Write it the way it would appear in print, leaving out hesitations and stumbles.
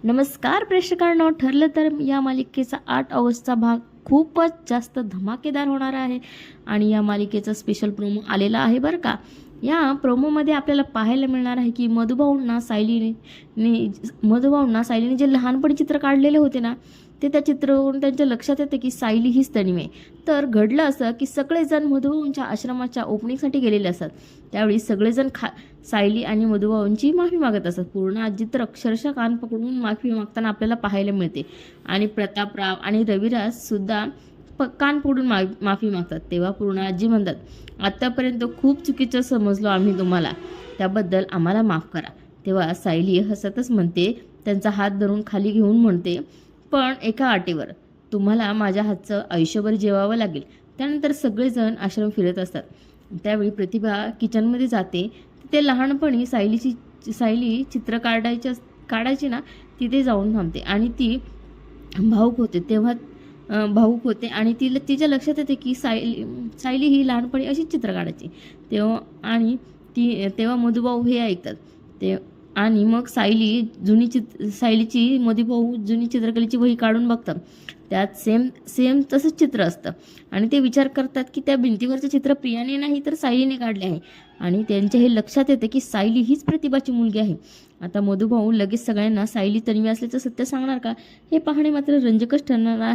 नमस्कार प्रेक्षकांनो, ठरलं तर या मालिकेचा 8 ऑगस्टचा भाग खूपच जास्त धमाकेदार होणार आहे आणि या मालिकेचा स्पेशल प्रोमो आलेला आहे बरं का. या प्रोमोमध्ये आपल्याला पाहायला मिळणार आहे की मधुभाऊंना सायलीने जे लहानपणी चित्र काढलेले होते ना, ते त्या चित्रावरून त्यांच्या लक्षात येते की सायली हीच तन्वी आहे. तर घडलं असं की सगळेजण मधुभाऊंच्या आश्रमाच्या ओपनिंगसाठी गेलेले असतात. त्यावेळी सगळेजण सायली आणि मधुभाऊंची माफी मागत असतात. पूर्ण आजी तर अक्षरशः कान पकडून माफी मागताना आपल्याला पाहायला मिळते आणि प्रतापराव आणि रविराज सुद्धा कान पकडून माफी मागतात. तेव्हा पूर्ण आजी म्हणतात, आत्तापर्यंत खूप चुकीचं समजलो आम्ही तुम्हाला, त्याबद्दल आम्हाला माफ करा. तेव्हा सायली हसतच म्हणते, त्यांचा हात धरून खाली घेऊन म्हणते, पण एका अटीवर, तुम्हाला माझ्या हातचं आयुष्यभर जेवावं लागेल. त्यानंतर सगळेजण आश्रम फिरत असतात. त्यावेळी प्रतिभा किचनमध्ये जाते. तिथे लहानपणी सायली चित्र काढायची ना, तिथे जाऊन थांबते आणि ती भाऊक होते आणि तिच्या लक्षात येते की सायली ही लहानपणी अशीच चित्र काढायची. तेव्हा मधुभाऊ हे ऐकतात ते आणि मग सायलीची मधुभाऊ जुनी चित्रकलेची वही काढून बघतात. त्यात सेम तसंच चित्र असतं आणि ते विचार करतात की त्या भिंतीवरचं चित्र प्रियाने नाही तर सायलीने काढले आहे आणि त्यांच्या हे लक्षात येते की सायली हीच प्रतिभाची मुलगी आहे. आता मधुभाऊ लगेच सगळ्यांना सायली तन्वी असल्याचं सत्य सांगणार का, हे पाहणे मात्र रंजकच ठरणार आहे.